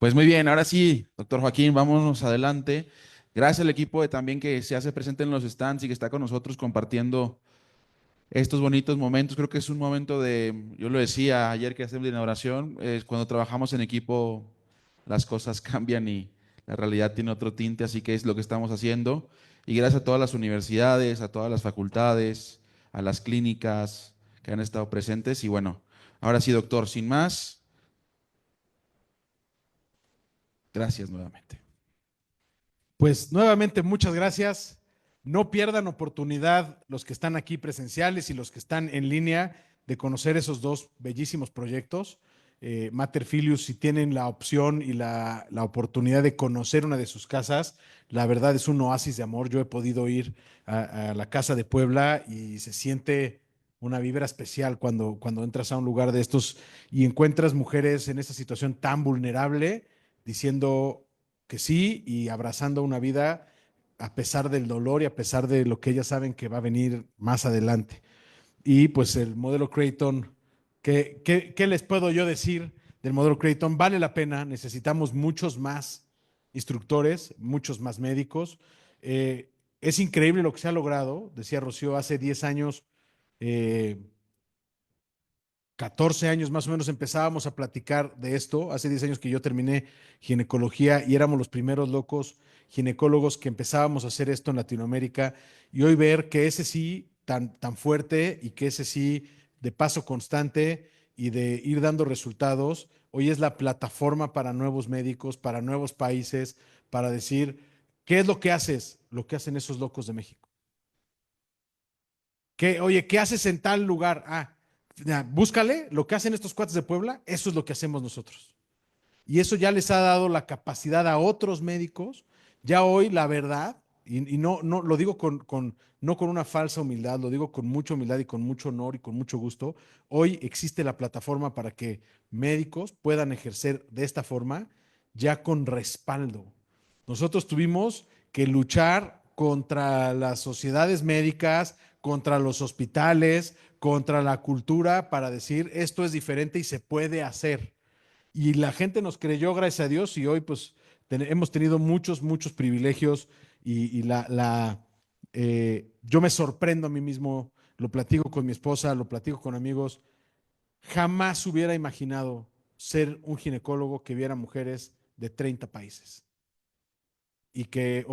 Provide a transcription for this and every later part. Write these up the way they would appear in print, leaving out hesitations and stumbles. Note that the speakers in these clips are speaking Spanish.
Pues muy bien, ahora sí, doctor Joaquín, vámonos adelante. Gracias al equipo de también que se hace presente en los stands y que está con nosotros compartiendo estos bonitos momentos. Creo que es un momento yo lo decía ayer que hacemos la inauguración, cuando trabajamos en equipo las cosas cambian y la realidad tiene otro tinte, así que es lo que estamos haciendo. Y gracias a todas las universidades, a todas las facultades, a las clínicas que han estado presentes. Y bueno, ahora sí, doctor, sin más, gracias nuevamente. Pues nuevamente muchas gracias. No pierdan oportunidad los que están aquí presenciales y los que están en línea de conocer esos dos bellísimos proyectos. Mater Filius, si tienen la opción y la oportunidad de conocer una de sus casas, la verdad es un oasis de amor. Yo he podido ir a la Casa de Puebla y se siente una vibra especial cuando entras a un lugar de estos y encuentras mujeres en esta situación tan vulnerable diciendo que sí y abrazando una vida a pesar del dolor y a pesar de lo que ellas saben que va a venir más adelante. Y pues el modelo Creighton, ¿qué les puedo yo decir del modelo Creighton? Vale la pena, necesitamos muchos más instructores, muchos más médicos. Es increíble lo que se ha logrado, decía Rocío, hace 10 años, eh, 14 años más o menos empezábamos a platicar de esto. Hace 10 años que yo terminé ginecología y éramos los primeros locos ginecólogos que empezábamos a hacer esto en Latinoamérica. Y hoy ver que ese sí tan fuerte y que ese sí de paso constante y de ir dando resultados, hoy es la plataforma para nuevos médicos, para nuevos países, para decir, ¿qué es lo que haces? Lo que hacen esos locos de México. Oye, ¿qué haces en tal lugar? Ya, búscale lo que hacen estos cuates de Puebla, eso es lo que hacemos nosotros. Y eso ya les ha dado la capacidad a otros médicos. Ya hoy, la verdad, y no lo digo no con una falsa humildad, lo digo con mucha humildad y con mucho honor y con mucho gusto. Hoy existe la plataforma para que médicos puedan ejercer de esta forma ya con respaldo. Nosotros tuvimos que luchar contra las sociedades médicas, contra los hospitales, contra la cultura para decir esto es diferente y se puede hacer. Y la gente nos creyó, gracias a Dios, y hoy pues hemos tenido muchos privilegios y yo me sorprendo a mí mismo, lo platico con mi esposa, lo platico con amigos, jamás hubiera imaginado ser un ginecólogo que viera mujeres de 30 países y que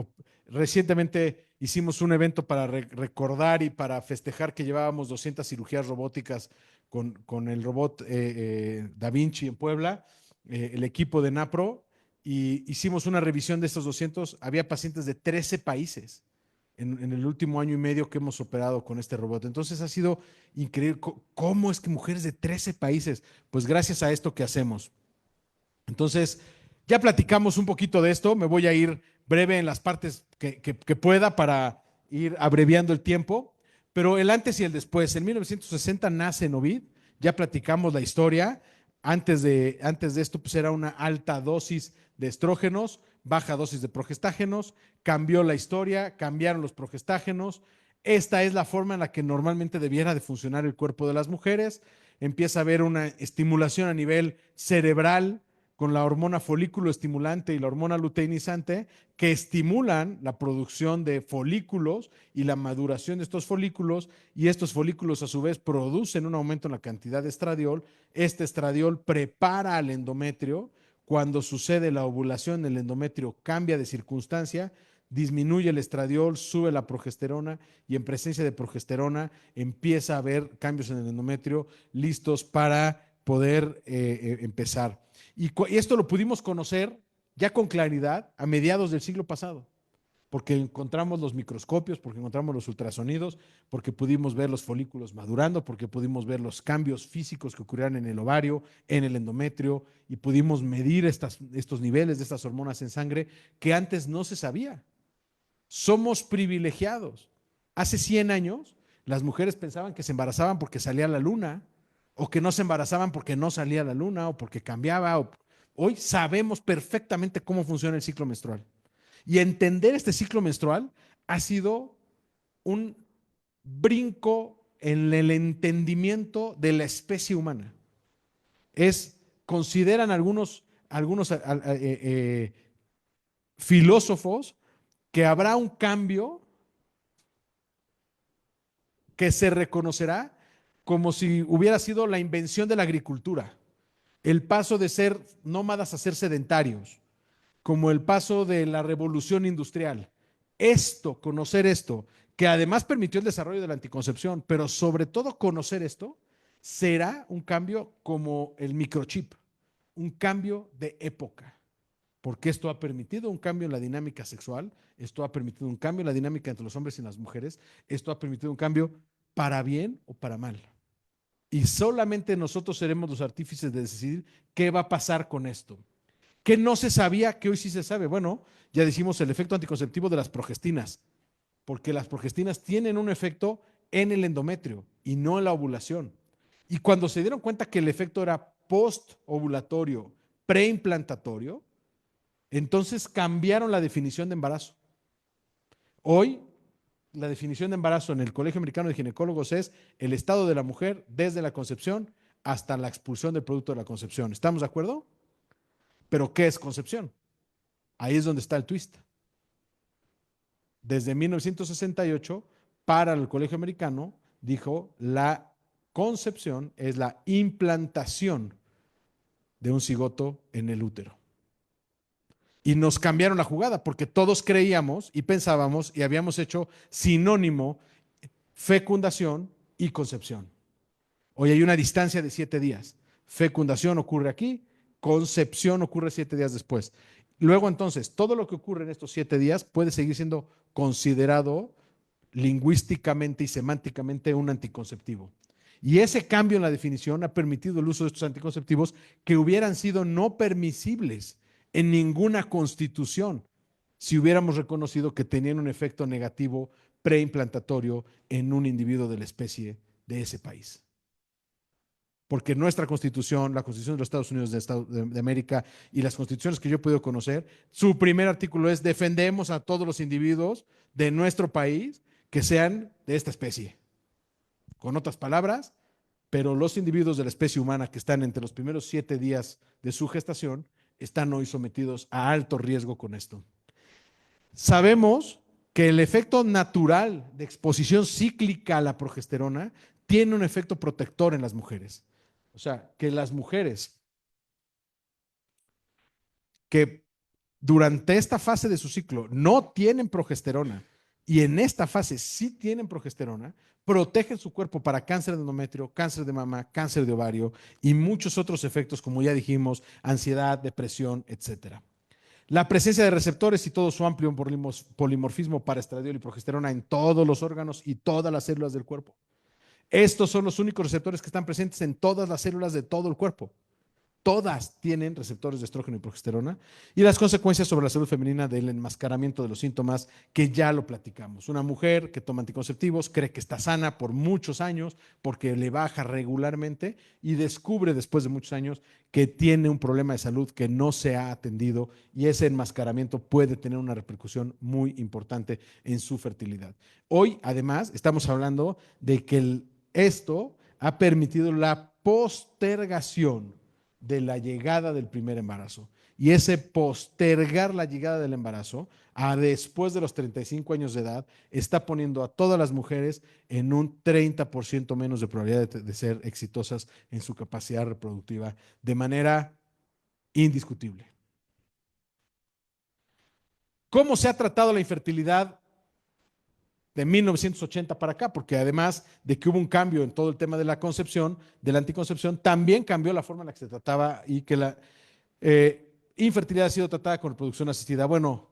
recientemente hicimos un evento para recordar y para festejar que llevábamos 200 cirugías robóticas con el robot Da Vinci en Puebla, el equipo de NAPRO, y hicimos una revisión de estos 200. Había pacientes de 13 países en el último año y medio que hemos operado con este robot. Entonces ha sido increíble. ¿Cómo es que mujeres de 13 países? Pues gracias a esto que hacemos. Entonces, ya platicamos un poquito de esto, me voy a ir breve en las partes que pueda para ir abreviando el tiempo, pero el antes y el después. En 1960 nace Novid, ya platicamos la historia. Antes de esto, pues era una alta dosis de estrógenos, baja dosis de progestágenos, cambió la historia, cambiaron los progestágenos. Esta es la forma en la que normalmente debiera de funcionar el cuerpo de las mujeres. Empieza a haber una estimulación a nivel cerebral, con la hormona folículo estimulante y la hormona luteinizante, que estimulan la producción de folículos y la maduración de estos folículos, y estos folículos a su vez producen un aumento en la cantidad de estradiol. Este estradiol prepara al endometrio. Cuando sucede la ovulación, el endometrio cambia de circunstancia, disminuye el estradiol, sube la progesterona, y en presencia de progesterona empieza a haber cambios en el endometrio listos para poder empezar. Y esto lo pudimos conocer ya con claridad a mediados del siglo pasado, porque encontramos los microscopios, porque encontramos los ultrasonidos, porque pudimos ver los folículos madurando, porque pudimos ver los cambios físicos que ocurrían en el ovario, en el endometrio, y pudimos medir estos niveles de estas hormonas en sangre que antes no se sabía. Somos privilegiados. Hace 100 años, las mujeres pensaban que se embarazaban porque salía la luna, o que no se embarazaban porque no salía la luna, o porque cambiaba. Hoy sabemos perfectamente cómo funciona el ciclo menstrual. Y entender este ciclo menstrual ha sido un brinco en el entendimiento de la especie humana. Consideran algunos algunos filósofos que habrá un cambio que se reconocerá como si hubiera sido la invención de la agricultura, el paso de ser nómadas a ser sedentarios, como el paso de la revolución industrial. Esto, conocer esto, que además permitió el desarrollo de la anticoncepción, pero sobre todo conocer esto, será un cambio como el microchip, un cambio de época, porque esto ha permitido un cambio en la dinámica sexual, esto ha permitido un cambio en la dinámica entre los hombres y las mujeres, esto ha permitido un cambio para bien o para mal. Y solamente nosotros seremos los artífices de decidir qué va a pasar con esto. ¿Qué no se sabía que hoy sí se sabe? Bueno, ya decimos el efecto anticonceptivo de las progestinas, porque las progestinas tienen un efecto en el endometrio y no en la ovulación. Y cuando se dieron cuenta que el efecto era post-ovulatorio, preimplantatorio, entonces cambiaron la definición de embarazo. Hoy, la definición de embarazo en el Colegio Americano de Ginecólogos es el estado de la mujer desde la concepción hasta la expulsión del producto de la concepción. ¿Estamos de acuerdo? Pero ¿qué es concepción? Ahí es donde está el twist. Desde 1968, para el Colegio Americano, dijo la concepción es la implantación de un cigoto en el útero. Y nos cambiaron la jugada porque todos creíamos y pensábamos y habíamos hecho sinónimo fecundación y concepción. Hoy hay una distancia de 7 días. Fecundación ocurre aquí, concepción ocurre 7 días después. Luego entonces, todo lo que ocurre en estos 7 días puede seguir siendo considerado lingüísticamente y semánticamente un anticonceptivo. Y ese cambio en la definición ha permitido el uso de estos anticonceptivos que hubieran sido no permisibles en ninguna constitución si hubiéramos reconocido que tenían un efecto negativo preimplantatorio en un individuo de la especie de ese país. Porque nuestra constitución, la constitución de los Estados Unidos de América y las constituciones que yo he podido conocer, su primer artículo es: defendemos a todos los individuos de nuestro país que sean de esta especie. Con otras palabras, pero los individuos de la especie humana que están entre los primeros 7 días de su gestación están hoy sometidos a alto riesgo con esto. Sabemos que el efecto natural de exposición cíclica a la progesterona tiene un efecto protector en las mujeres. O sea, que las mujeres que durante esta fase de su ciclo no tienen progesterona y en esta fase sí tienen progesterona, protegen su cuerpo para cáncer de endometrio, cáncer de mama, cáncer de ovario y muchos otros efectos, como ya dijimos, ansiedad, depresión, etcétera. La presencia de receptores y todo su amplio polimorfismo para estradiol y progesterona en todos los órganos y todas las células del cuerpo. Estos son los únicos receptores que están presentes en todas las células de todo el cuerpo. Todas tienen receptores de estrógeno y progesterona, y las consecuencias sobre la salud femenina del enmascaramiento de los síntomas, que ya lo platicamos. Una mujer que toma anticonceptivos cree que está sana por muchos años porque le baja regularmente y descubre después de muchos años que tiene un problema de salud que no se ha atendido, y ese enmascaramiento puede tener una repercusión muy importante en su fertilidad. Hoy, además, estamos hablando de que esto ha permitido la postergación de la llegada del primer embarazo. Y ese postergar la llegada del embarazo a después de los 35 años de edad está poniendo a todas las mujeres en un 30% menos de probabilidad de ser exitosas en su capacidad reproductiva de manera indiscutible. ¿Cómo se ha tratado la infertilidad de 1980 para acá? Porque además de que hubo un cambio en todo el tema de la concepción, de la anticoncepción, también cambió la forma en la que se trataba y que la infertilidad ha sido tratada con reproducción asistida. Bueno,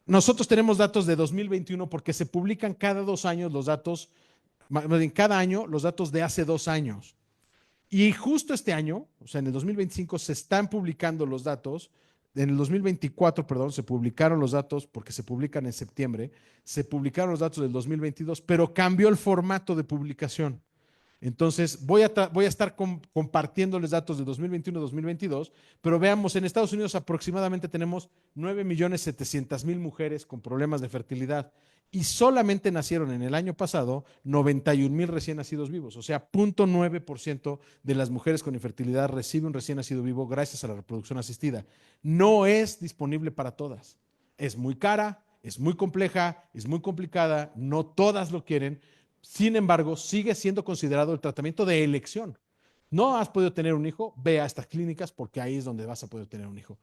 nosotros tenemos datos de 2021 porque se publican cada 2 años los datos, cada año los datos de hace 2 años. Y justo este año, o sea, en el 2025, se están publicando los datos. En el 2024, perdón, se publicaron los datos porque se publican en septiembre. Se publicaron los datos del 2022, pero cambió el formato de publicación. Entonces, voy a estar compartiéndoles datos de 2021-2022, pero veamos, en Estados Unidos aproximadamente tenemos 9.700.000 mujeres con problemas de fertilidad y solamente nacieron en el año pasado 91.000 recién nacidos vivos. O sea, 0.9% de las mujeres con infertilidad recibe un recién nacido vivo gracias a la reproducción asistida. No es disponible para todas. Es muy cara, es muy compleja, es muy complicada, no todas lo quieren. Sin embargo, sigue siendo considerado el tratamiento de elección. No has podido tener un hijo, ve a estas clínicas porque ahí es donde vas a poder tener un hijo.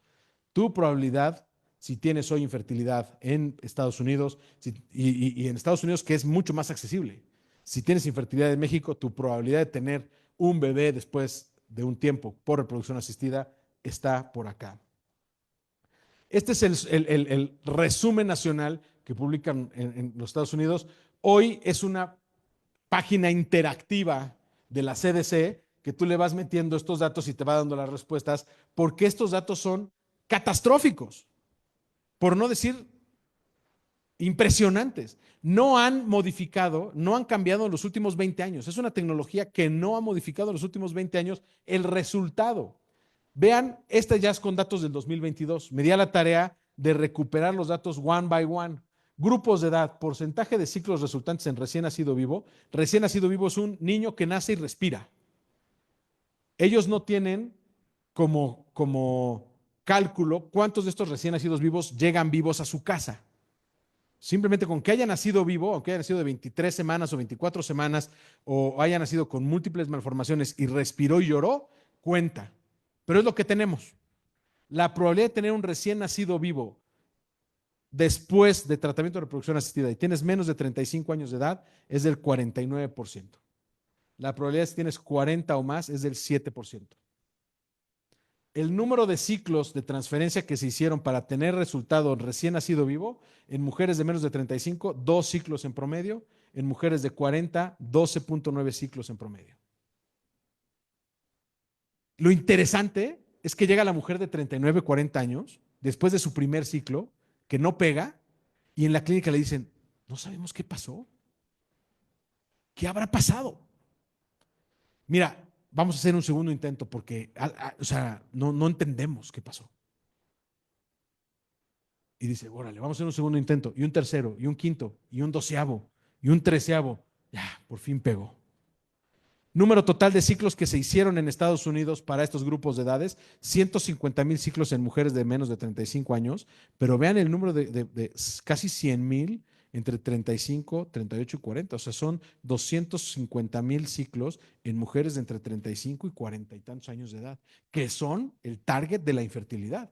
Tu probabilidad, si tienes hoy infertilidad en Estados Unidos y en Estados Unidos, que es mucho más accesible, si tienes infertilidad en México, tu probabilidad de tener un bebé después de un tiempo por reproducción asistida está por acá. Este es el resumen nacional que publican en los Estados Unidos. Hoy es una página interactiva de la CDC que tú le vas metiendo estos datos y te va dando las respuestas, porque estos datos son catastróficos, por no decir impresionantes. No han modificado, no han cambiado en los últimos 20 años. Es una tecnología que no ha modificado en los últimos 20 años el resultado. Vean, este ya es con datos del 2022. Me di a la tarea de recuperar los datos one by one. Grupos de edad, porcentaje de ciclos resultantes en recién nacido vivo. Recién nacido vivo es un niño que nace y respira. Ellos no tienen como cálculo cuántos de estos recién nacidos vivos llegan vivos a su casa. Simplemente con que haya nacido vivo, aunque haya nacido de 23 semanas o 24 semanas, o haya nacido con múltiples malformaciones y respiró y lloró, cuenta. Pero es lo que tenemos. La probabilidad de tener un recién nacido vivo después de tratamiento de reproducción asistida y tienes menos de 35 años de edad es del 49%. La probabilidad si tienes 40 o más es del 7%. El número de ciclos de transferencia que se hicieron para tener resultado recién nacido vivo, en mujeres de menos de 35, 2 ciclos en promedio, en mujeres de 40, 12.9 ciclos en promedio. Lo interesante es que llega la mujer de 39, 40 años, después de su primer ciclo, que no pega, y en la clínica le dicen, no sabemos qué pasó. ¿Qué habrá pasado? Mira, vamos a hacer un segundo intento porque, o sea, no entendemos qué pasó. Y dice, órale, vamos a hacer un segundo intento, y un tercero, y un quinto, y un 12avo, y un 13avo. Ya, por fin pegó. Número total de ciclos que se hicieron en Estados Unidos para estos grupos de edades, 150,000 ciclos en mujeres de menos de 35 años, pero vean el número de casi 100,000 entre 35, 38 y 40. O sea, son 250,000 ciclos en mujeres de entre 35 y 40 y tantos años de edad, que son el target de la infertilidad.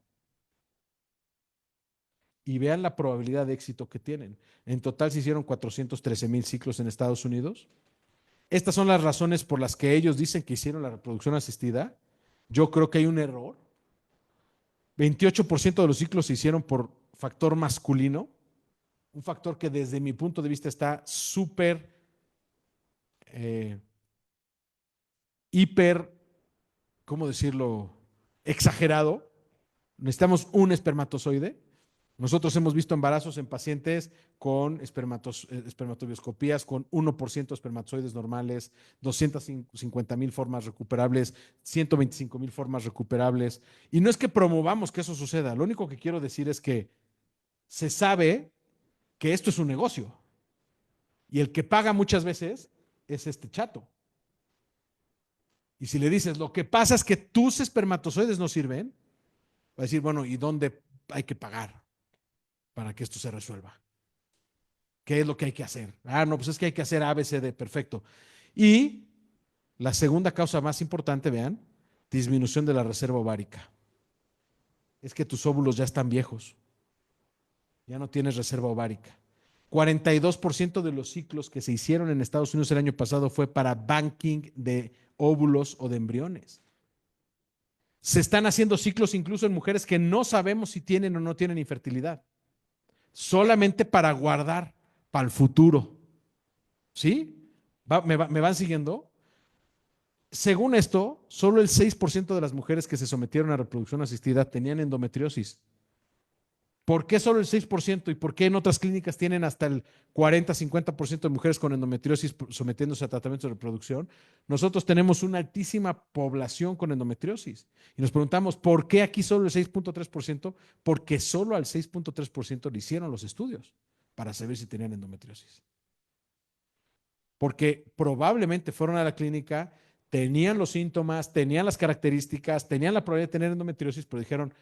Y vean la probabilidad de éxito que tienen. En total se hicieron 413,000 ciclos en Estados Unidos. Estas son las razones por las que ellos dicen que hicieron la reproducción asistida. Yo creo que hay un error. 28% de los ciclos se hicieron por factor masculino, un factor que desde mi punto de vista está súper, hiper, ¿cómo decirlo? Exagerado. Necesitamos un espermatozoide. Nosotros hemos visto embarazos en pacientes con espermatobioscopías con 1% espermatozoides normales, 250,000 formas recuperables, 125,000 formas recuperables. Y no es que promovamos que eso suceda, lo único que quiero decir es que se sabe que esto es un negocio. Y el que paga muchas veces es este chato. Y si le dices, lo que pasa es que tus espermatozoides no sirven, va a decir, bueno, ¿y dónde hay que pagar para que esto se resuelva? ¿Qué es lo que hay que hacer? No, pues es que hay que hacer A, B, C, D, perfecto. Y la segunda causa más importante, vean, disminución de la reserva ovárica. Es que tus óvulos ya están viejos. Ya no tienes reserva ovárica. 42% de los ciclos que se hicieron en Estados Unidos el año pasado fue para banking de óvulos o de embriones. Se están haciendo ciclos incluso en mujeres que no sabemos si tienen o no tienen infertilidad. Solamente para guardar para el futuro. ¿Sí? ¿Me van siguiendo? Según esto, solo el 6% de las mujeres que se sometieron a reproducción asistida tenían endometriosis. ¿Por qué solo el 6%? ¿Y por qué en otras clínicas tienen hasta el 40-50% de mujeres con endometriosis sometiéndose a tratamientos de reproducción? Nosotros tenemos una altísima población con endometriosis. Y nos preguntamos, ¿por qué aquí solo el 6.3%? Porque solo al 6.3% le hicieron los estudios para saber si tenían endometriosis. Porque probablemente fueron a la clínica, tenían los síntomas, tenían las características, tenían la probabilidad de tener endometriosis, pero dijeron,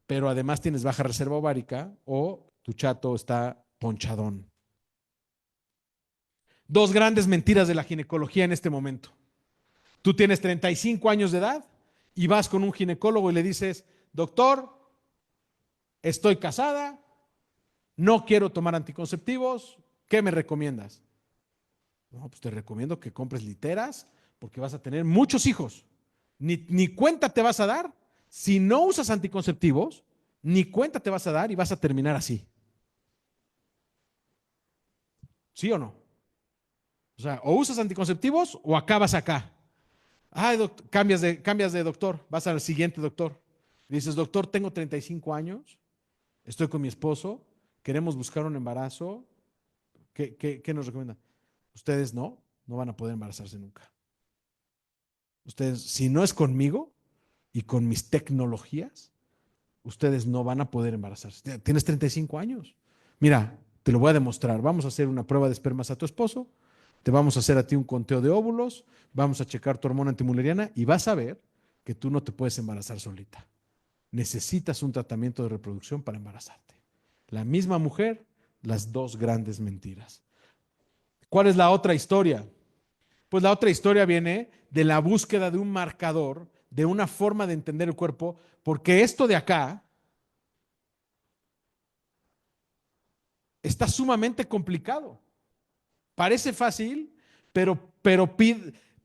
pero además tienes baja reserva ovárica o tu chato está ponchadón. Dos grandes mentiras de la ginecología en este momento. Tú tienes 35 años de edad y vas con un ginecólogo y le dices, doctor, estoy casada, no quiero tomar anticonceptivos, ¿qué me recomiendas? No, pues te recomiendo que compres literas porque vas a tener muchos hijos. Ni cuenta te vas a dar. Si no usas anticonceptivos, ni cuenta te vas a dar y vas a terminar así. ¿Sí o no? O sea, o usas anticonceptivos o acabas acá. Ay, cambias de doctor, vas al siguiente doctor. Dices, doctor, tengo 35 años, estoy con mi esposo, queremos buscar un embarazo. ¿Qué nos recomiendan? Ustedes no van a poder embarazarse nunca. Ustedes, si no es conmigo y con mis tecnologías, ustedes no van a poder embarazarse. Tienes 35 años. Mira, te lo voy a demostrar. Vamos a hacer una prueba de espermas a tu esposo, te vamos a hacer a ti un conteo de óvulos, vamos a checar tu hormona antimuleriana y vas a ver que tú no te puedes embarazar solita. Necesitas un tratamiento de reproducción para embarazarte. La misma mujer, las dos grandes mentiras. ¿Cuál es la otra historia? Pues la otra historia viene de la búsqueda de un marcador, de una forma de entender el cuerpo, porque esto de acá está sumamente complicado. Parece fácil, pero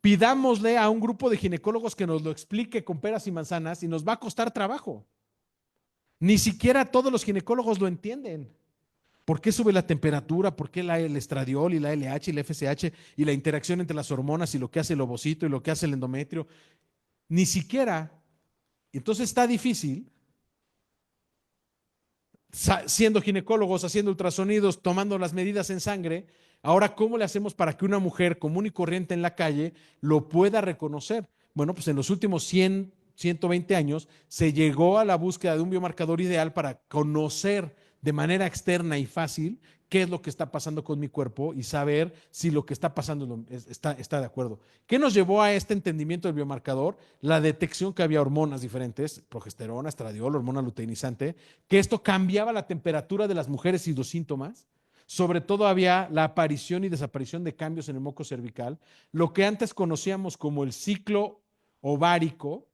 pidámosle a un grupo de ginecólogos que nos lo explique con peras y manzanas y nos va a costar trabajo. Ni siquiera todos los ginecólogos lo entienden. ¿Por qué sube la temperatura? ¿Por qué el estradiol y la LH y la FSH y la interacción entre las hormonas y lo que hace el ovocito y lo que hace el endometrio? Ni siquiera. Entonces está difícil, siendo ginecólogos, haciendo ultrasonidos, tomando las medidas en sangre. Ahora, ¿cómo le hacemos para que una mujer común y corriente en la calle lo pueda reconocer? Bueno, pues en los últimos 100, 120 años se llegó a la búsqueda de un biomarcador ideal para conocer de manera externa y fácil qué es lo que está pasando con mi cuerpo y saber si lo que está pasando está de acuerdo. ¿Qué nos llevó a este entendimiento del biomarcador? La detección que había hormonas diferentes, progesterona, estradiol, hormona luteinizante, que esto cambiaba la temperatura de las mujeres y los síntomas. Sobre todo había la aparición y desaparición de cambios en el moco cervical, lo que antes conocíamos como el ciclo ovárico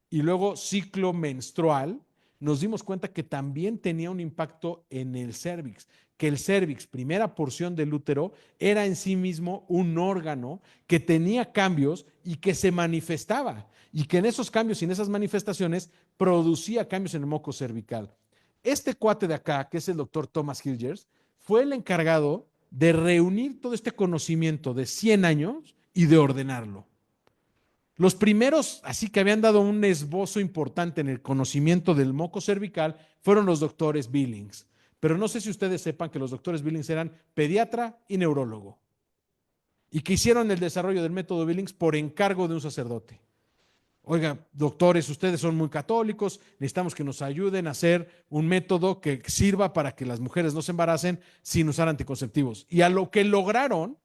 y luego ciclo menstrual. Nos dimos cuenta que también tenía un impacto en el cérvix, que el cérvix, primera porción del útero, era en sí mismo un órgano que tenía cambios y que se manifestaba, y que en esos cambios y en esas manifestaciones producía cambios en el moco cervical. Este cuate de acá, que es el doctor Thomas Hilgers, fue el encargado de reunir todo este conocimiento de 100 años y de ordenarlo. Los primeros, así que habían dado un esbozo importante en el conocimiento del moco cervical, fueron los doctores Billings. Pero no sé si ustedes sepan que los doctores Billings eran pediatra y neurólogo, y que hicieron el desarrollo del método Billings por encargo de un sacerdote. Oiga, doctores, ustedes son muy católicos, necesitamos que nos ayuden a hacer un método que sirva para que las mujeres no se embaracen sin usar anticonceptivos. Y a lo que lograron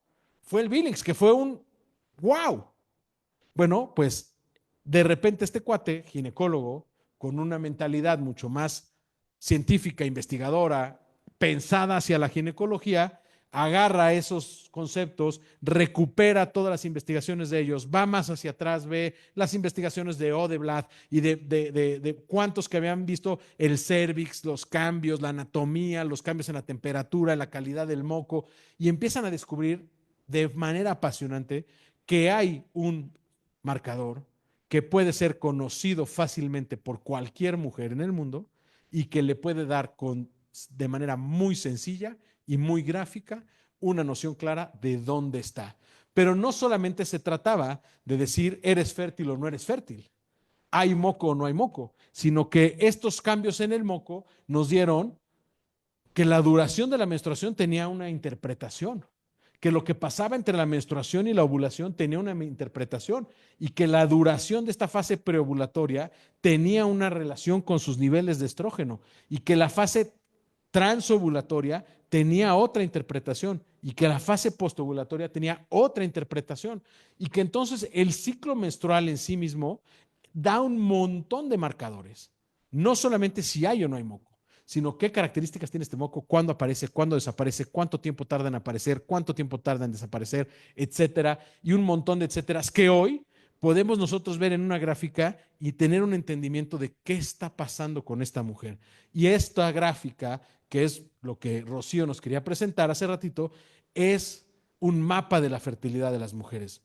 fue el Billings, que fue un wow. Bueno, pues de repente este cuate, ginecólogo, con una mentalidad mucho más científica, investigadora, pensada hacia la ginecología, agarra esos conceptos, recupera todas las investigaciones de ellos, va más hacia atrás, ve las investigaciones de Odeblad y de cuántos que habían visto el cérvix, los cambios, la anatomía, los cambios en la temperatura, la calidad del moco, y empiezan a descubrir de manera apasionante que hay un marcador que puede ser conocido fácilmente por cualquier mujer en el mundo y que le puede dar de manera muy sencilla y muy gráfica una noción clara de dónde está. Pero no solamente se trataba de decir eres fértil o no eres fértil, hay moco o no hay moco, sino que estos cambios en el moco nos dieron que la duración de la menstruación tenía una interpretación, que lo que pasaba entre la menstruación y la ovulación tenía una interpretación y que la duración de esta fase preovulatoria tenía una relación con sus niveles de estrógeno y que la fase transovulatoria tenía otra interpretación y que la fase postovulatoria tenía otra interpretación y que entonces el ciclo menstrual en sí mismo da un montón de marcadores, no solamente si hay o no hay moco, sino qué características tiene este moco, cuándo aparece, cuándo desaparece, cuánto tiempo tarda en aparecer, cuánto tiempo tarda en desaparecer, etcétera, y un montón de etcéteras que hoy podemos nosotros ver en una gráfica y tener un entendimiento de qué está pasando con esta mujer. Y esta gráfica, que es lo que Rocío nos quería presentar hace ratito, es un mapa de la fertilidad de las mujeres.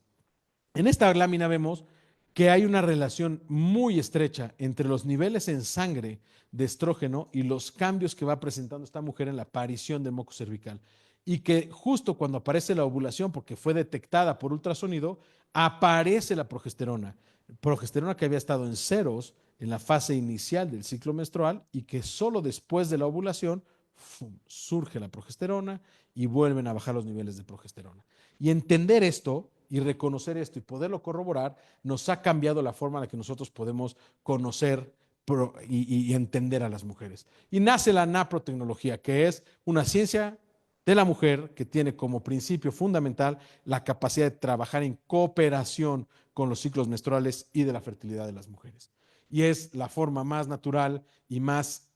En esta lámina vemos que hay una relación muy estrecha entre los niveles en sangre de estrógeno y los cambios que va presentando esta mujer en la aparición del moco cervical. Y que justo cuando aparece la ovulación, porque fue detectada por ultrasonido, aparece la progesterona que había estado en ceros en la fase inicial del ciclo menstrual y que solo después de la ovulación surge la progesterona y vuelven a bajar los niveles de progesterona. Y entender esto y reconocer esto y poderlo corroborar nos ha cambiado la forma en la que nosotros podemos conocer y entender a las mujeres. Y nace la naprotecnología, que es una ciencia de la mujer que tiene como principio fundamental la capacidad de trabajar en cooperación con los ciclos menstruales y de la fertilidad de las mujeres. Y es la forma más natural y más,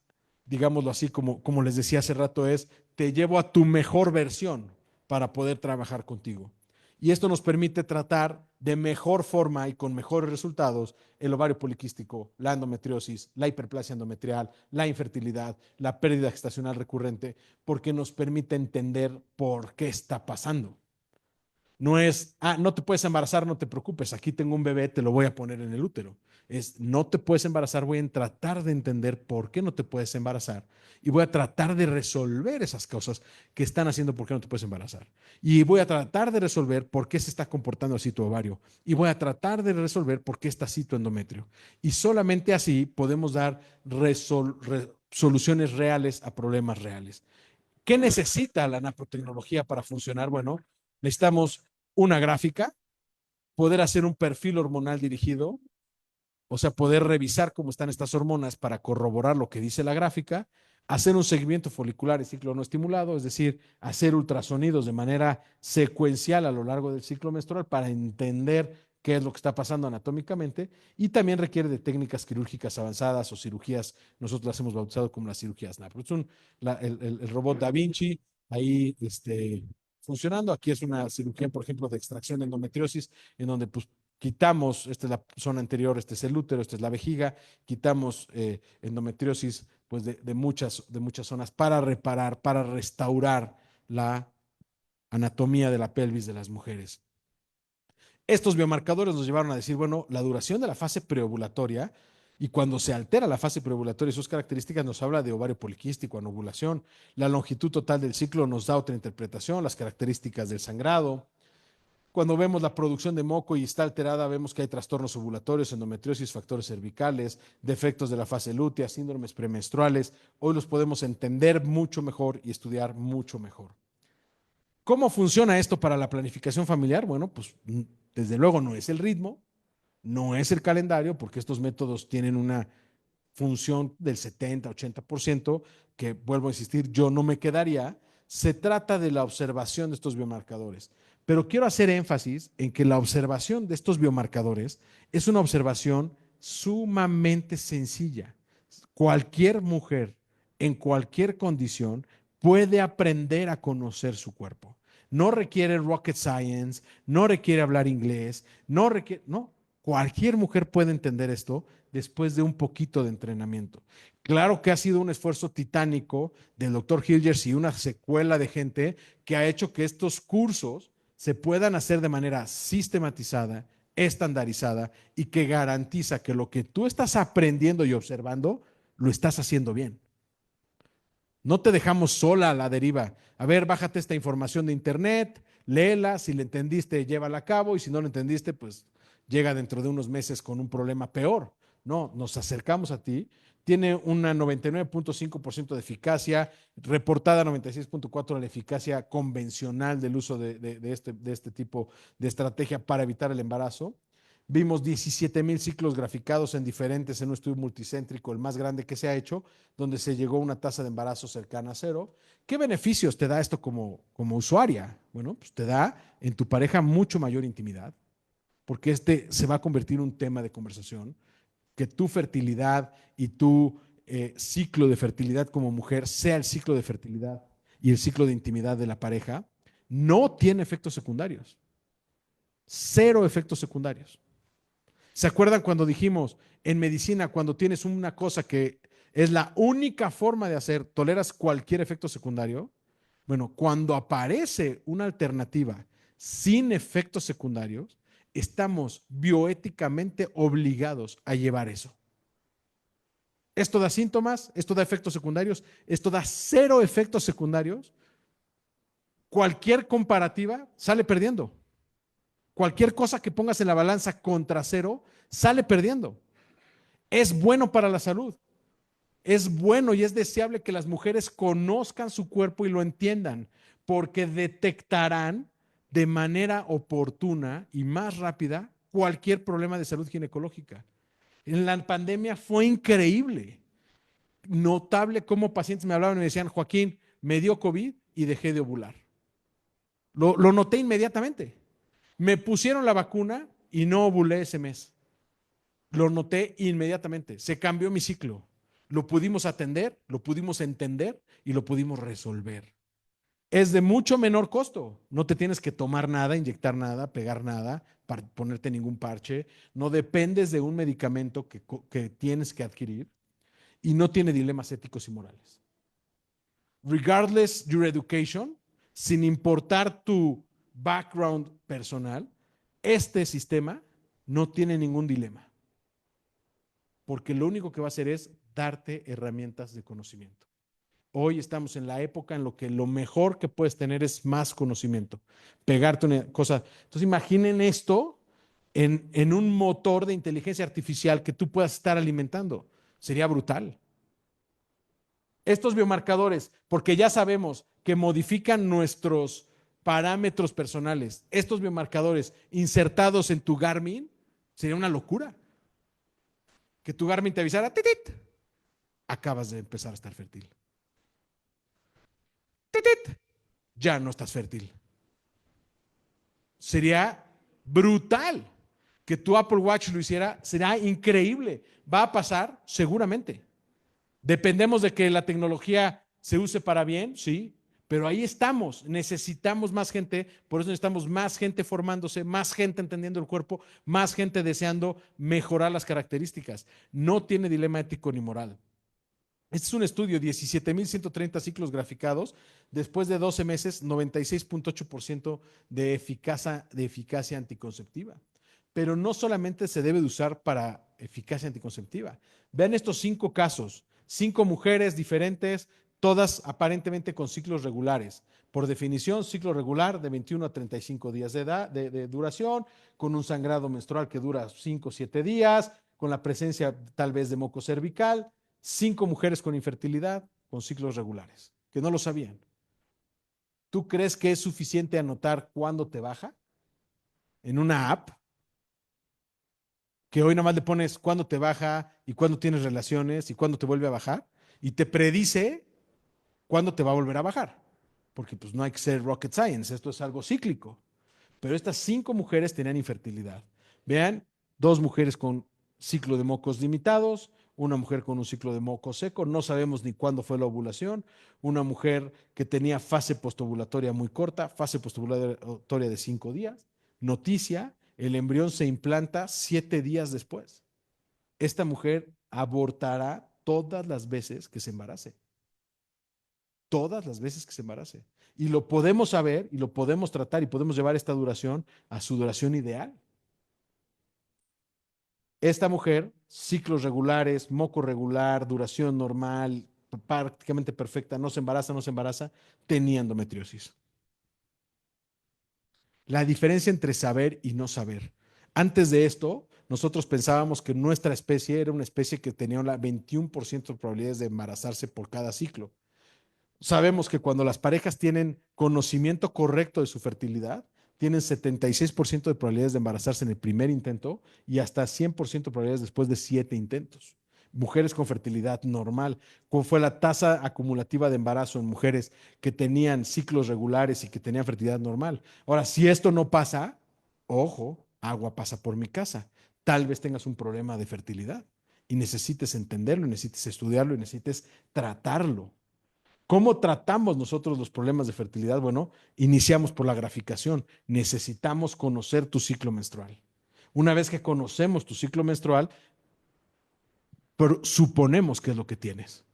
digámoslo así, como les decía hace rato, es te llevo a tu mejor versión para poder trabajar contigo. Y esto nos permite tratar de mejor forma y con mejores resultados el ovario poliquístico, la endometriosis, la hiperplasia endometrial, la infertilidad, la pérdida gestacional recurrente, porque nos permite entender por qué está pasando. No es, no te puedes embarazar, no te preocupes, aquí tengo un bebé, te lo voy a poner en el útero. Es, no te puedes embarazar, voy a tratar de entender por qué no te puedes embarazar y voy a tratar de resolver esas cosas que están haciendo por qué no te puedes embarazar. Y voy a tratar de resolver por qué se está comportando así tu ovario y voy a tratar de resolver por qué está así tu endometrio. Y solamente así podemos dar soluciones reales a problemas reales. ¿Qué necesita la nanotecnología para funcionar? Bueno, necesitamos una gráfica, poder hacer un perfil hormonal dirigido, o sea, poder revisar cómo están estas hormonas para corroborar lo que dice la gráfica, hacer un seguimiento folicular y ciclo no estimulado, es decir, hacer ultrasonidos de manera secuencial a lo largo del ciclo menstrual para entender qué es lo que está pasando anatómicamente y también requiere de técnicas quirúrgicas avanzadas o cirugías, nosotros las hemos bautizado como las cirugías NAP. Es el robot Da Vinci ahí funcionando. Aquí es una cirugía, por ejemplo, de extracción de endometriosis, en donde pues quitamos, esta es la zona anterior, este es el útero, esta es la vejiga, quitamos endometriosis pues de muchas zonas para reparar, para restaurar la anatomía de la pelvis de las mujeres. Estos biomarcadores nos llevaron a decir, bueno, la duración de la fase preovulatoria y cuando se altera la fase preovulatoria y sus características nos habla de ovario poliquístico, anovulación, la longitud total del ciclo nos da otra interpretación, las características del sangrado. Cuando vemos la producción de moco y está alterada, vemos que hay trastornos ovulatorios, endometriosis, factores cervicales, defectos de la fase lútea, síndromes premenstruales. Hoy los podemos entender mucho mejor y estudiar mucho mejor. ¿Cómo funciona esto para la planificación familiar? Bueno, pues desde luego no es el ritmo, no es el calendario, porque estos métodos tienen una función del 70-80%, que vuelvo a insistir, yo no me quedaría. Se trata de la observación de estos biomarcadores. Pero quiero hacer énfasis en que la observación de estos biomarcadores es una observación sumamente sencilla. Cualquier mujer en cualquier condición puede aprender a conocer su cuerpo. No requiere rocket science, no requiere hablar inglés, no, cualquier mujer puede entender esto después de un poquito de entrenamiento. Claro que ha sido un esfuerzo titánico del doctor Hilgers y una secuela de gente que ha hecho que estos cursos se puedan hacer de manera sistematizada, estandarizada y que garantiza que lo que tú estás aprendiendo y observando lo estás haciendo bien. No te dejamos sola a la deriva. A ver, bájate esta información de internet, léela, si le entendiste, llévala a cabo y si no lo entendiste, pues llega dentro de unos meses con un problema peor. No, nos acercamos a ti, tiene una 99.5% de eficacia, reportada 96.4% de la eficacia convencional del uso de este tipo de estrategia para evitar el embarazo. Vimos 17,000 ciclos graficados en un estudio multicéntrico, el más grande que se ha hecho, donde se llegó a una tasa de embarazo cercana a cero. ¿Qué beneficios te da esto como usuaria? Bueno, pues te da en tu pareja mucho mayor intimidad, porque este se va a convertir en un tema de conversación, que tu fertilidad y tu ciclo de fertilidad como mujer sea el ciclo de fertilidad y el ciclo de intimidad de la pareja, no tiene efectos secundarios. Cero efectos secundarios. ¿Se acuerdan cuando dijimos en medicina, cuando tienes una cosa que es la única forma de hacer, toleras cualquier efecto secundario? Bueno, cuando aparece una alternativa sin efectos secundarios, estamos bioéticamente obligados a llevar eso. Esto da síntomas, esto da efectos secundarios, esto da cero efectos secundarios. Cualquier comparativa sale perdiendo. Cualquier cosa que pongas en la balanza contra cero sale perdiendo. Es bueno para la salud. Es bueno y es deseable que las mujeres conozcan su cuerpo y lo entiendan, porque detectarán de manera oportuna y más rápida cualquier problema de salud ginecológica. En la pandemia fue increíble, notable cómo pacientes me hablaban y me decían, Joaquín, me dio COVID y dejé de ovular. Lo noté inmediatamente. Me pusieron la vacuna y no ovulé ese mes. Lo noté inmediatamente. Se cambió mi ciclo. Lo pudimos atender, lo pudimos entender y lo pudimos resolver. Es de mucho menor costo. No te tienes que tomar nada, inyectar nada, pegar nada, ponerte ningún parche. No dependes de un medicamento que tienes que adquirir y no tiene dilemas éticos y morales. Regardless your education, sin importar tu background personal, este sistema no tiene ningún dilema, porque lo único que va a hacer es darte herramientas de conocimiento. Hoy estamos en la época en lo que lo mejor que puedes tener es más conocimiento, pegarte una cosa. Entonces imaginen esto en un motor de inteligencia artificial que tú puedas estar alimentando. Sería brutal. Estos biomarcadores, porque ya sabemos que modifican nuestros parámetros personales, estos biomarcadores insertados en tu Garmin, sería una locura. Que tu Garmin te avisara, ¡titit! Acabas de empezar a estar fértil. ¡Titit! Ya no estás fértil. Sería brutal que tu Apple Watch lo hiciera, será increíble. Va a pasar seguramente. Dependemos de que la tecnología se use para bien, sí, pero ahí estamos. Necesitamos más gente, por eso necesitamos más gente formándose, más gente entendiendo el cuerpo, más gente deseando mejorar las características. No tiene dilema ético ni moral. Este es un estudio, 17,130 ciclos graficados, después de 12 meses, 96.8% de eficacia anticonceptiva. Pero no solamente se debe de usar para eficacia anticonceptiva. Vean estos 5 casos, 5 mujeres diferentes, todas aparentemente con ciclos regulares. Por definición, ciclo regular de 21 a 35 días de duración, con un sangrado menstrual que dura 5 o 7 días, con la presencia tal vez de moco cervical. 5 mujeres con infertilidad, con ciclos regulares, que no lo sabían. ¿Tú crees que es suficiente anotar cuándo te baja en una app? Que hoy nada más le pones cuándo te baja y cuándo tienes relaciones y cuándo te vuelve a bajar y te predice cuándo te va a volver a bajar. Porque pues no hay que ser rocket science, esto es algo cíclico. Pero estas 5 mujeres tenían infertilidad. Vean, 2 mujeres con ciclo de mocos limitados, una mujer con un ciclo de moco seco, no sabemos ni cuándo fue la ovulación, una mujer que tenía fase postovulatoria muy corta, fase postovulatoria de 5 días. Noticia, el embrión se implanta 7 días después. Esta mujer abortará todas las veces que se embarace. Todas las veces que se embarace. Y lo podemos saber y lo podemos tratar y podemos llevar esta duración a su duración ideal. Esta mujer, ciclos regulares, moco regular, duración normal, prácticamente perfecta, no se embaraza, tenía endometriosis. La diferencia entre saber y no saber. Antes de esto, nosotros pensábamos que nuestra especie era una especie que tenía la 21% de probabilidades de embarazarse por cada ciclo. Sabemos que cuando las parejas tienen conocimiento correcto de su fertilidad, tienen 76% de probabilidades de embarazarse en el primer intento y hasta 100% de probabilidades después de 7 intentos. Mujeres con fertilidad normal, ¿cuál fue la tasa acumulativa de embarazo en mujeres que tenían ciclos regulares y que tenían fertilidad normal? Ahora, si esto no pasa, ojo, agua pasa por mi casa. Tal vez tengas un problema de fertilidad y necesites entenderlo, y necesites estudiarlo y necesites tratarlo. ¿Cómo tratamos nosotros los problemas de fertilidad? Bueno, iniciamos por la graficación. Necesitamos conocer tu ciclo menstrual. Una vez que conocemos tu ciclo menstrual, suponemos qué es lo que tienes.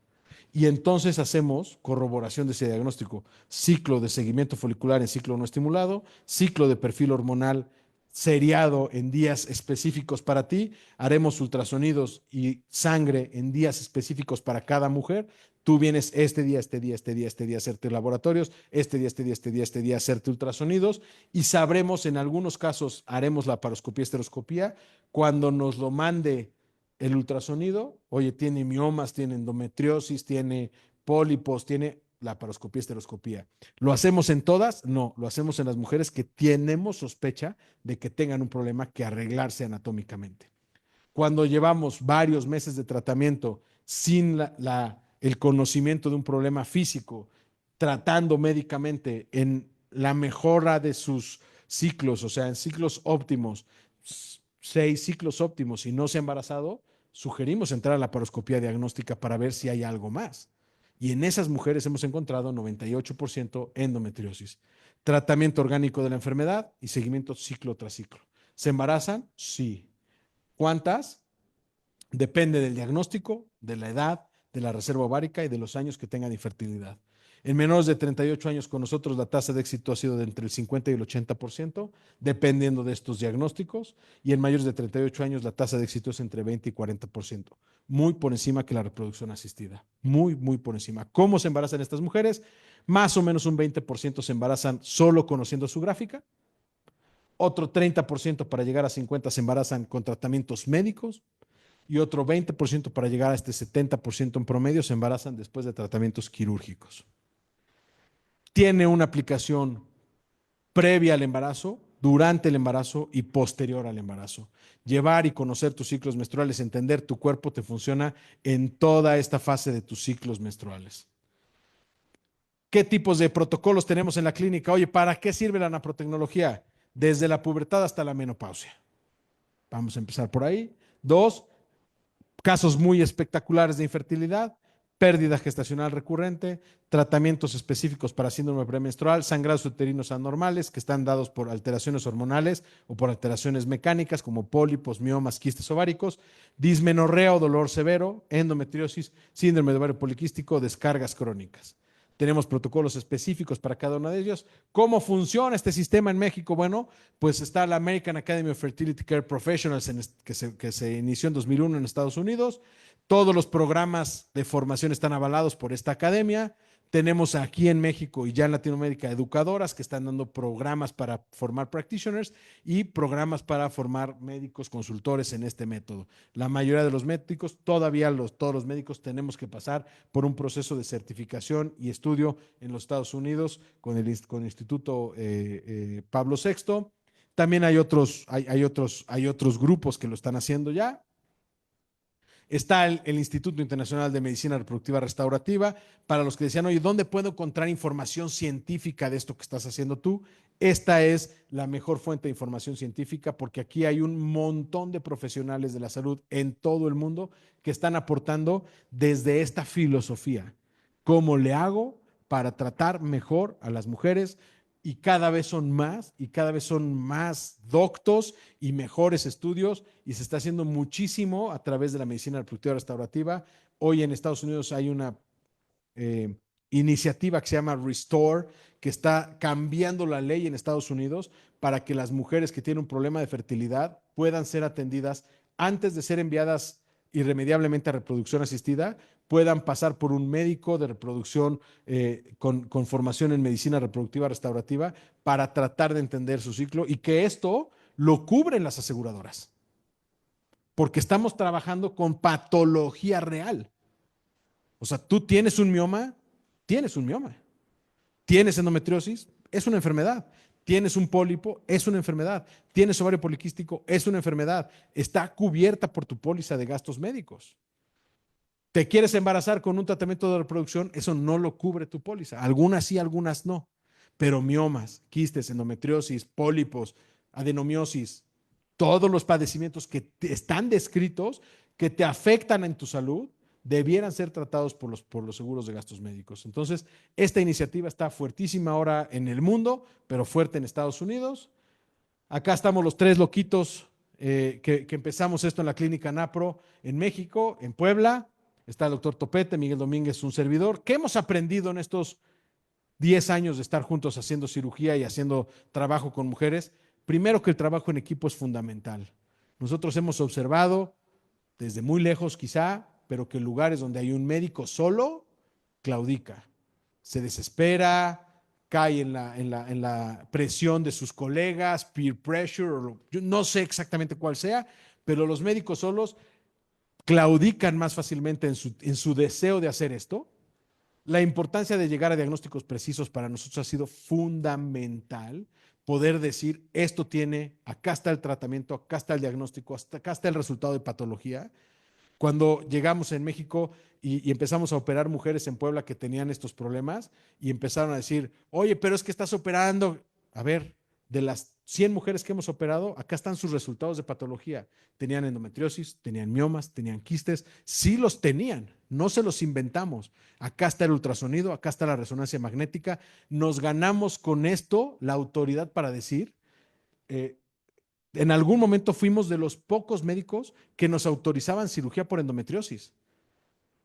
Y entonces hacemos corroboración de ese diagnóstico. Ciclo de seguimiento folicular en ciclo no estimulado, ciclo de perfil hormonal seriado en días específicos para ti. Haremos ultrasonidos y sangre en días específicos para cada mujer. Tú vienes este día a hacerte laboratorios, este día a hacerte ultrasonidos y sabremos, en algunos casos haremos la laparoscopía, esteroscopía, cuando nos lo mande el ultrasonido, oye, tiene miomas, tiene endometriosis, tiene pólipos, tiene laparoscopía, esteroscopía. ¿Lo hacemos en todas? No, lo hacemos en las mujeres que tenemos sospecha de que tengan un problema que arreglarse anatómicamente. Cuando llevamos varios meses de tratamiento sin el conocimiento de un problema físico, tratando médicamente en la mejora de sus ciclos, o sea, en ciclos óptimos, 6 ciclos óptimos y no se ha embarazado, sugerimos entrar a la laparoscopía diagnóstica para ver si hay algo más. Y en esas mujeres hemos encontrado 98% endometriosis. Tratamiento orgánico de la enfermedad y seguimiento ciclo tras ciclo. ¿Se embarazan? Sí. ¿Cuántas? Depende del diagnóstico, de la edad, de la reserva ovárica y de los años que tengan infertilidad. En menores de 38 años con nosotros la tasa de éxito ha sido de entre el 50 y el 80%, dependiendo de estos diagnósticos, y en mayores de 38 años la tasa de éxito es entre 20 y 40%, muy por encima que la reproducción asistida, muy, muy por encima. ¿Cómo se embarazan estas mujeres? Más o menos un 20% se embarazan solo conociendo su gráfica, otro 30% para llegar a 50% se embarazan con tratamientos médicos, y otro 20% para llegar a este 70% en promedio se embarazan después de tratamientos quirúrgicos. Tiene una aplicación previa al embarazo, durante el embarazo y posterior al embarazo. Llevar y conocer tus ciclos menstruales, entender tu cuerpo te funciona en toda esta fase de tus ciclos menstruales. ¿Qué tipos de protocolos tenemos en la clínica? Oye, ¿para qué sirve la naprotecnología? Desde la pubertad hasta la menopausia. Vamos a empezar por ahí. 2, casos muy espectaculares de infertilidad, pérdida gestacional recurrente, tratamientos específicos para síndrome premenstrual, sangrados uterinos anormales que están dados por alteraciones hormonales o por alteraciones mecánicas como pólipos, miomas, quistes ováricos, dismenorrea o dolor severo, endometriosis, síndrome de ovario poliquístico, descargas crónicas. Tenemos protocolos específicos para cada uno de ellos. ¿Cómo funciona este sistema en México? Bueno, pues está la American Academy of Fertility Care Professionals que se inició en 2001 en Estados Unidos. Todos los programas de formación están avalados por esta academia. Tenemos aquí en México y ya en Latinoamérica educadoras que están dando programas para formar practitioners y programas para formar médicos consultores en este método. La mayoría de los médicos, todavía todos los médicos tenemos que pasar por un proceso de certificación y estudio en los Estados Unidos con el Instituto Pablo VI. También hay otros grupos que lo están haciendo ya. Está el Instituto Internacional de Medicina Reproductiva Restaurativa. Para los que decían, oye, ¿dónde puedo encontrar información científica de esto que estás haciendo tú? Esta es la mejor fuente de información científica porque aquí hay un montón de profesionales de la salud en todo el mundo que están aportando desde esta filosofía. ¿Cómo le hago para tratar mejor a las mujeres? Y cada vez son más doctos y mejores estudios y se está haciendo muchísimo a través de la medicina reproductiva restaurativa. Hoy en Estados Unidos hay una iniciativa que se llama Restore, que está cambiando la ley en Estados Unidos para que las mujeres que tienen un problema de fertilidad puedan ser atendidas antes de ser enviadas irremediablemente a reproducción asistida, puedan pasar por un médico de reproducción con formación en medicina reproductiva restaurativa para tratar de entender su ciclo y que esto lo cubren las aseguradoras. porque estamos trabajando con patología real. O sea, tú tienes un mioma, tienes un mioma. Tienes endometriosis, es una enfermedad. Tienes un pólipo, es una enfermedad. Tienes ovario poliquístico, es una enfermedad. Está cubierta por tu póliza de gastos médicos. ¿Te quieres embarazar con un tratamiento de reproducción? Eso no lo cubre tu póliza. Algunas sí, algunas no. Pero miomas, quistes, endometriosis, pólipos, adenomiosis, todos los padecimientos que están descritos, que te afectan en tu salud, debieran ser tratados por los seguros de gastos médicos. Entonces, esta iniciativa está fuertísima ahora en el mundo, pero fuerte en Estados Unidos. Acá estamos los tres loquitos que empezamos esto en la clínica NAPRO en México, en Puebla. Está el doctor Topete, Miguel Domínguez, un servidor. ¿Qué hemos aprendido en estos 10 años de estar juntos haciendo cirugía y haciendo trabajo con mujeres? Primero, que el trabajo en equipo es fundamental. Nosotros hemos observado desde muy lejos quizá, pero que en lugares donde hay un médico solo, claudica, se desespera, cae en la presión de sus colegas, peer pressure, yo no sé exactamente cuál sea, pero los médicos solos claudican más fácilmente en su deseo de hacer esto. La importancia de llegar a diagnósticos precisos para nosotros ha sido fundamental. Poder decir, esto tiene, acá está el tratamiento, acá está el diagnóstico, acá está el resultado de patología. Cuando llegamos en México y empezamos a operar mujeres en Puebla que tenían estos problemas y empezaron a decir, oye, pero es que estás operando. A ver, de las 100 mujeres que hemos operado, acá están sus resultados de patología. Tenían endometriosis, tenían miomas, tenían quistes, sí los tenían, no se los inventamos. Acá está el ultrasonido, acá está la resonancia magnética. Nos ganamos con esto la autoridad para decir, en algún momento fuimos de los pocos médicos que nos autorizaban cirugía por endometriosis.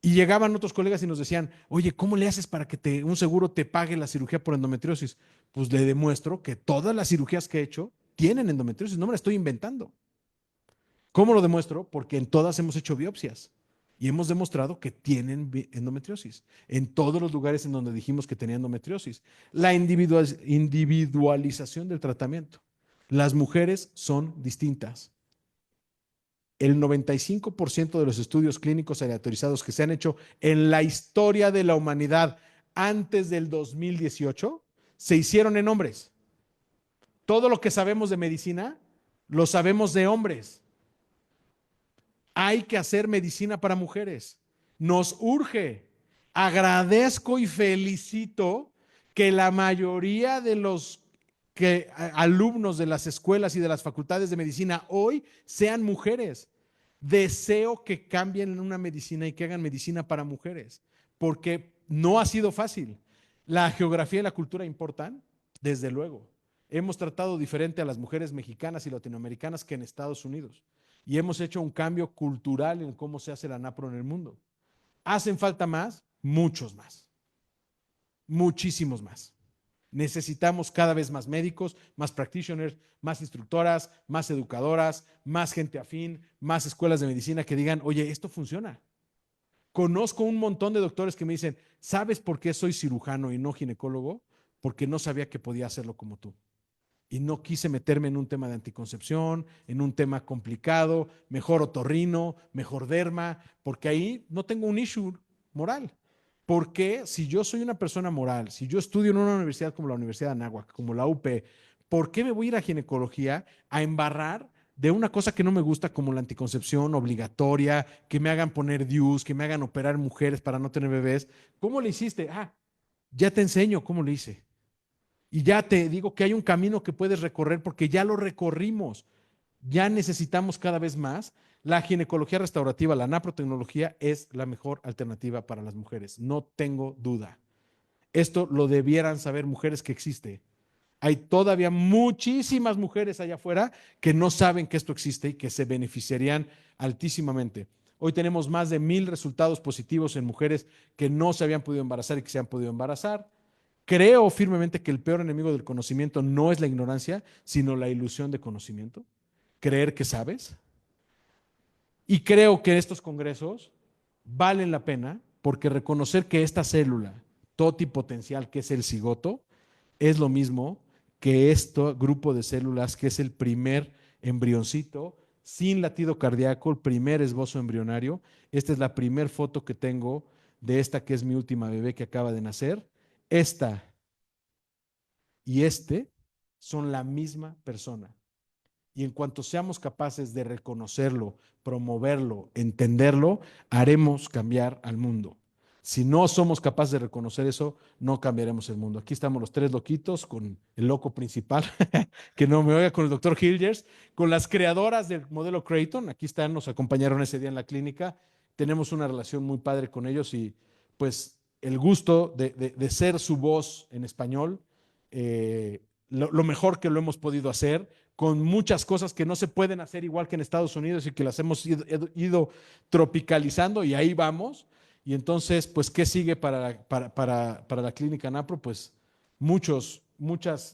Y llegaban otros colegas y nos decían, oye, ¿cómo le haces para que un seguro te pague la cirugía por endometriosis? Pues le demuestro que todas las cirugías que he hecho tienen endometriosis, no me la estoy inventando. ¿Cómo lo demuestro? Porque en todas hemos hecho biopsias y hemos demostrado que tienen endometriosis en todos los lugares en donde dijimos que tenían endometriosis. La individualización del tratamiento. Las mujeres son distintas. El 95% de los estudios clínicos aleatorizados que se han hecho en la historia de la humanidad antes del 2018 se hicieron en hombres. Todo lo que sabemos de medicina lo sabemos de hombres. Hay que hacer medicina para mujeres. Nos urge. Agradezco y felicito que la mayoría de los alumnos de las escuelas y de las facultades de medicina hoy sean mujeres. Deseo que cambien una medicina y que hagan medicina para mujeres, porque no ha sido fácil. La geografía y la cultura importan, desde luego. Hemos tratado diferente a las mujeres mexicanas y latinoamericanas que en Estados Unidos. Y hemos hecho un cambio cultural en cómo se hace la NAPRO en el mundo. ¿Hacen falta más? Muchos más. Muchísimos más. Necesitamos cada vez más médicos, más practitioners, más instructoras, más educadoras, más gente afín, más escuelas de medicina que digan, oye, esto funciona. Conozco un montón de doctores que me dicen, ¿sabes por qué soy cirujano y no ginecólogo? Porque no sabía que podía hacerlo como tú. Y no quise meterme en un tema de anticoncepción, en un tema complicado, mejor otorrino, mejor derma, porque ahí no tengo un issue moral. Porque si yo soy una persona moral, si yo estudio en una universidad como la Universidad de Anáhuac, como la UP, ¿por qué me voy a ir a ginecología a embarrar de una cosa que no me gusta como la anticoncepción obligatoria, que me hagan poner DIUs, que me hagan operar mujeres para no tener bebés? ¿Cómo le hiciste? Ya te enseño cómo le hice. Y ya te digo que hay un camino que puedes recorrer porque ya lo recorrimos. Ya necesitamos cada vez más. La ginecología restaurativa, la naprotecnología es la mejor alternativa para las mujeres. No tengo duda. Esto lo debieran saber mujeres que existe. Hay todavía muchísimas mujeres allá afuera que no saben que esto existe y que se beneficiarían altísimamente. Hoy tenemos más de 1,000 resultados positivos en mujeres que no se habían podido embarazar y que se han podido embarazar. Creo firmemente que el peor enemigo del conocimiento no es la ignorancia, sino la ilusión de conocimiento. Creer que sabes. Y creo que estos congresos valen la pena porque reconocer que esta célula totipotencial, que es el cigoto, es lo mismo que este grupo de células que es el primer embrioncito sin latido cardíaco, el primer esbozo embrionario. Esta es la primera foto que tengo de esta que es mi última bebé que acaba de nacer. Esta y este son la misma persona. Y en cuanto seamos capaces de reconocerlo, promoverlo, entenderlo, haremos cambiar al mundo. Si no somos capaces de reconocer eso, no cambiaremos el mundo. Aquí estamos los tres loquitos con el loco principal, que no me oiga, con el doctor Hilgers, con las creadoras del modelo Creighton. Aquí están, nos acompañaron ese día en la clínica. Tenemos una relación muy padre con ellos y pues el gusto de ser su voz en español, lo mejor que lo hemos podido hacer con muchas cosas que no se pueden hacer igual que en Estados Unidos y que las hemos ido tropicalizando y ahí vamos. Y entonces, pues, ¿qué sigue para la clínica NAPRO? Pues muchas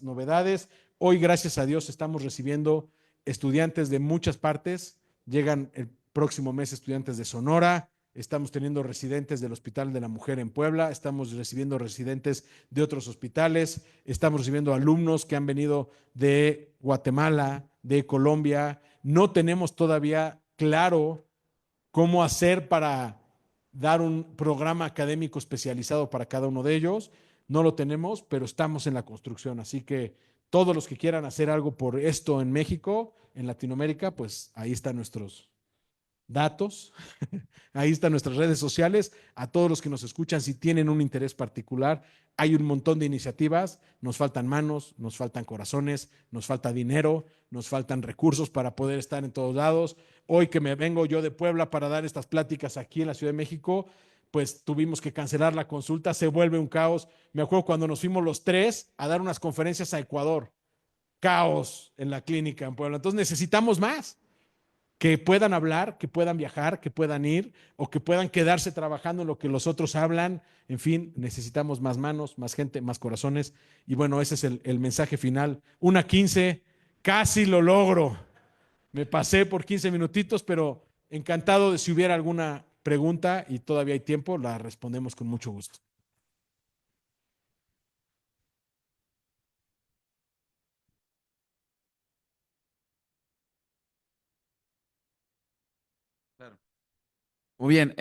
novedades. Hoy, gracias a Dios, estamos recibiendo estudiantes de muchas partes. Llegan el próximo mes estudiantes de Sonora. Estamos teniendo residentes del Hospital de la Mujer en Puebla, estamos recibiendo residentes de otros hospitales, estamos recibiendo alumnos que han venido de Guatemala, de Colombia. No tenemos todavía claro cómo hacer para dar un programa académico especializado para cada uno de ellos. No lo tenemos, pero estamos en la construcción. Así que todos los que quieran hacer algo por esto en México, en Latinoamérica, pues ahí están nuestros datos. Ahí están nuestras redes sociales. A todos los que nos escuchan, si tienen un interés particular, hay un montón de iniciativas. Nos faltan manos, nos faltan corazones, nos falta dinero, nos faltan recursos para poder estar en todos lados. Hoy que me vengo yo de Puebla para dar estas pláticas aquí en la Ciudad de México, pues tuvimos que cancelar la consulta, se vuelve un caos. Me acuerdo cuando nos fuimos los tres a dar unas conferencias a Ecuador. Caos en la clínica en Puebla. Entonces necesitamos más que puedan hablar, que puedan viajar, que puedan ir o que puedan quedarse trabajando en lo que los otros hablan. En fin, necesitamos más manos, más gente, más corazones. Y bueno, ese es el mensaje final. 1:15, casi lo logro. Me pasé por 15 minutitos, pero encantado de si hubiera alguna pregunta y todavía hay tiempo, la respondemos con mucho gusto. Claro. Muy bien.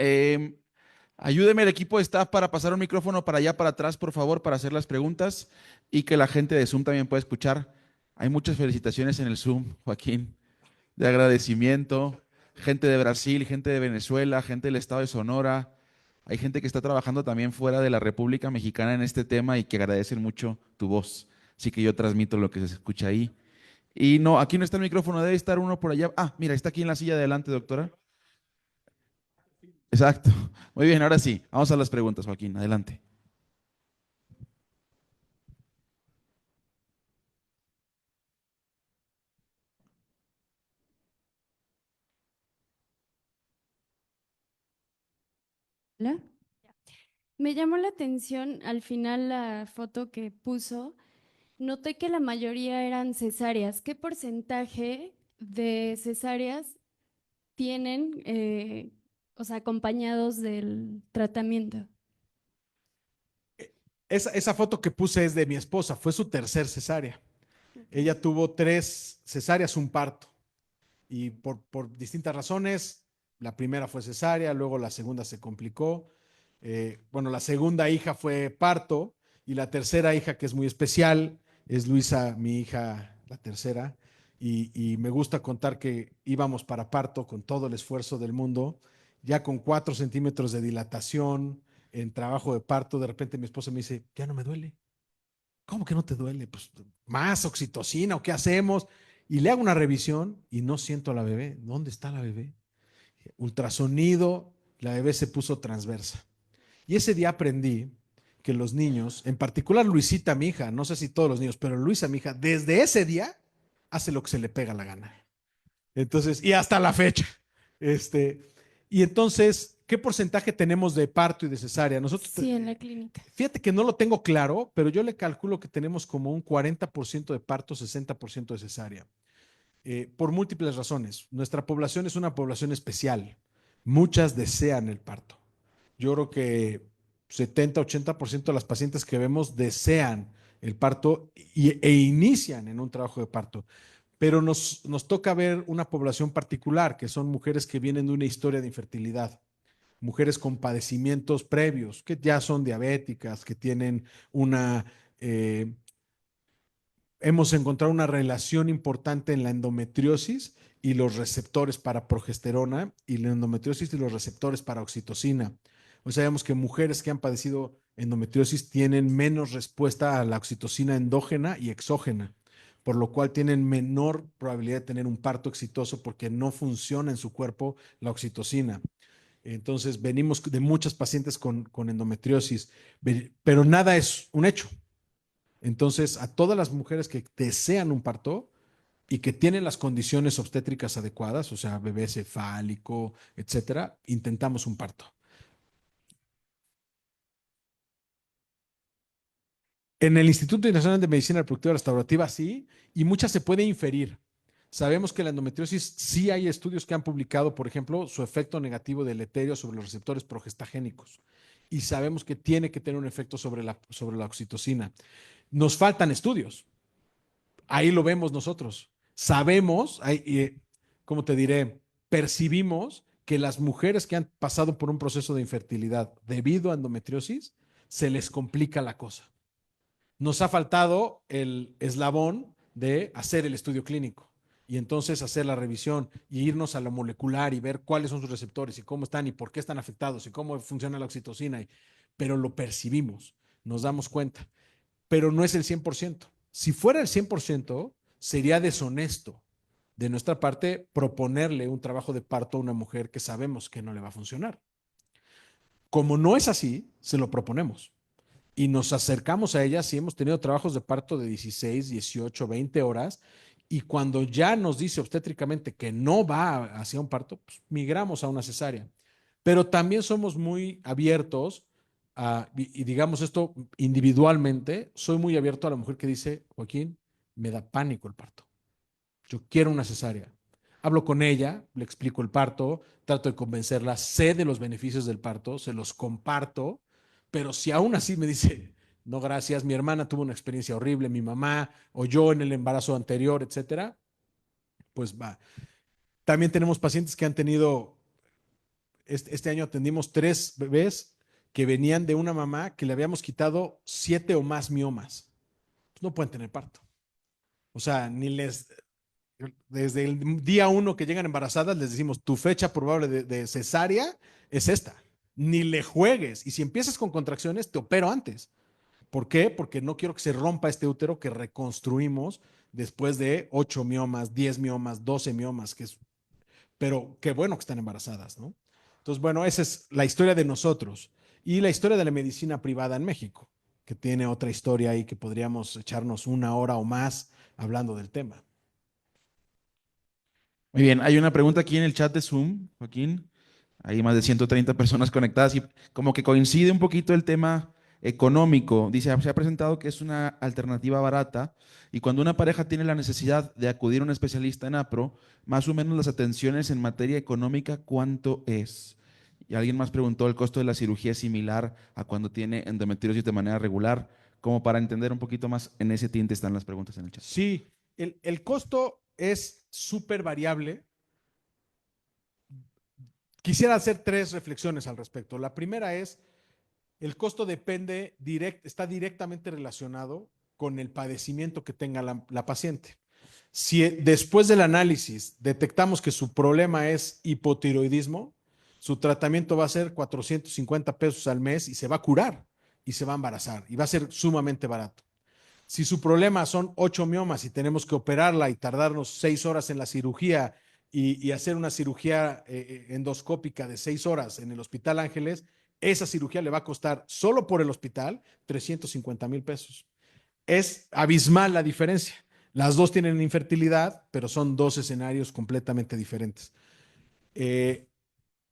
Ayúdeme el equipo de staff para pasar un micrófono para allá, para atrás, por favor, para hacer las preguntas y que la gente de Zoom también pueda escuchar. Hay muchas felicitaciones en el Zoom, Joaquín, de agradecimiento. Gente de Brasil, gente de Venezuela, gente del estado de Sonora. Hay gente que está trabajando también fuera de la República Mexicana en este tema y que agradecen mucho tu voz. Así que yo transmito lo que se escucha ahí. Y no, aquí no está el micrófono, debe estar uno por allá. Ah, mira, está aquí en la silla de adelante, doctora. Exacto. Muy bien, ahora sí. Vamos a las preguntas, Joaquín. Adelante. Hola. Me llamó la atención al final la foto que puso. Noté que la mayoría eran cesáreas. ¿Qué porcentaje de cesáreas tienen, o sea, acompañados del tratamiento? Esa foto que puse es de mi esposa, fue su tercer cesárea. Ella tuvo 3 cesáreas, un parto. Y por distintas razones, la primera fue cesárea, luego la segunda se complicó. Bueno, la segunda hija fue parto y la tercera hija, que es muy especial, es Luisa, mi hija, la tercera. Y me gusta contar que íbamos para parto con todo el esfuerzo del mundo, ya con 4 centímetros de dilatación en trabajo de parto. De repente mi esposa me dice, ya no me duele. ¿Cómo que no te duele? Pues más oxitocina o qué hacemos. Y le hago una revisión y no siento a la bebé. ¿Dónde está la bebé? Ultrasonido, la bebé se puso transversa. Y ese día aprendí que los niños, en particular Luisita, mi hija, no sé si todos los niños, pero Luisa, mi hija, desde ese día hace lo que se le pega la gana. Entonces, y hasta la fecha. Y entonces, ¿qué porcentaje tenemos de parto y de cesárea? Nosotros, Sí, en la clínica. fíjate que no lo tengo claro, pero yo le calculo que tenemos como un 40% de parto, 60% de cesárea, por múltiples razones. Nuestra población es una población especial. Muchas desean el parto. Yo creo que 70-80% de las pacientes que vemos desean el parto e inician en un trabajo de parto. pero nos toca ver una población particular, que son mujeres que vienen de una historia de infertilidad, mujeres con padecimientos previos, que ya son diabéticas, que tienen hemos encontrado una relación importante en la endometriosis y los receptores para progesterona y la endometriosis y los receptores para oxitocina. O sea, vemos que mujeres que han padecido endometriosis tienen menos respuesta a la oxitocina endógena y exógena, por lo cual tienen menor probabilidad de tener un parto exitoso porque no funciona en su cuerpo la oxitocina. Entonces, venimos de muchas pacientes con endometriosis, pero nada es un hecho. Entonces, a todas las mujeres que desean un parto y que tienen las condiciones obstétricas adecuadas, o sea, bebé cefálico, etcétera, intentamos un parto. En el Instituto Internacional de Medicina Reproductiva Restaurativa, sí, y muchas se puede inferir. Sabemos que la endometriosis, sí hay estudios que han publicado, por ejemplo, su efecto negativo deleterio sobre los receptores progestagénicos. Y sabemos que tiene que tener un efecto sobre la oxitocina. Nos faltan estudios. Ahí lo vemos nosotros. Sabemos, ¿cómo te diré? Percibimos que las mujeres que han pasado por un proceso de infertilidad debido a endometriosis, se les complica la cosa. Nos ha faltado el eslabón de hacer el estudio clínico y entonces hacer la revisión y irnos a lo molecular y ver cuáles son sus receptores y cómo están y por qué están afectados y cómo funciona la oxitocina. Pero lo percibimos, nos damos cuenta, pero no es el 100%. Si fuera el 100%, sería deshonesto de nuestra parte proponerle un trabajo de parto a una mujer que sabemos que no le va a funcionar. Como no es así, se lo proponemos. Y nos acercamos a ellas y hemos tenido trabajos de parto de 16, 18, 20 horas. Y cuando ya nos dice obstétricamente que no va hacia un parto, pues migramos a una cesárea. Pero también somos muy abiertos y digamos esto individualmente, soy muy abierto a la mujer que dice, Joaquín, me da pánico el parto. Yo quiero una cesárea. Hablo con ella, le explico el parto, trato de convencerla, sé de los beneficios del parto, se los comparto, pero si aún así me dice, no, gracias, mi hermana tuvo una experiencia horrible, mi mamá o yo en el embarazo anterior, etcétera, pues va. También tenemos pacientes que han tenido, este año atendimos 3 bebés que venían de una mamá que le habíamos quitado 7 o más miomas. Pues no pueden tener parto. O sea, desde el día 1 que llegan embarazadas, les decimos, tu fecha probable de cesárea es esta. Ni le juegues. Y si empiezas con contracciones, te opero antes. ¿Por qué? Porque no quiero que se rompa este útero que reconstruimos después de 8 miomas, 10 miomas, 12 miomas, pero qué bueno que están embarazadas, ¿no? Entonces, bueno, esa es la historia de nosotros y la historia de la medicina privada en México, que tiene otra historia ahí que podríamos echarnos 1 hora o más hablando del tema. Muy bien, hay una pregunta aquí en el chat de Zoom, Joaquín. Hay más de 130 personas conectadas y como que coincide un poquito el tema económico. Dice, se ha presentado que es una alternativa barata y cuando una pareja tiene la necesidad de acudir a un especialista en APRO, más o menos las atenciones en materia económica, ¿cuánto es? Y alguien más preguntó, ¿el costo de la cirugía es similar a cuando tiene endometriosis de manera regular? Como para entender un poquito más, en ese tinte están las preguntas en el chat. Sí, el costo es súper variable. Quisiera hacer 3 reflexiones al respecto. La primera es, el costo está directamente relacionado con el padecimiento que tenga la paciente. Si después del análisis detectamos que su problema es hipotiroidismo, su tratamiento va a ser 450 pesos al mes y se va a curar y se va a embarazar y va a ser sumamente barato. Si su problema son 8 miomas y tenemos que operarla y tardarnos 6 horas en la cirugía y hacer una cirugía endoscópica de 6 horas en el Hospital Ángeles, esa cirugía le va a costar solo por el hospital 350,000 pesos. Es abismal la diferencia. Las dos tienen infertilidad, pero son 2 escenarios completamente diferentes.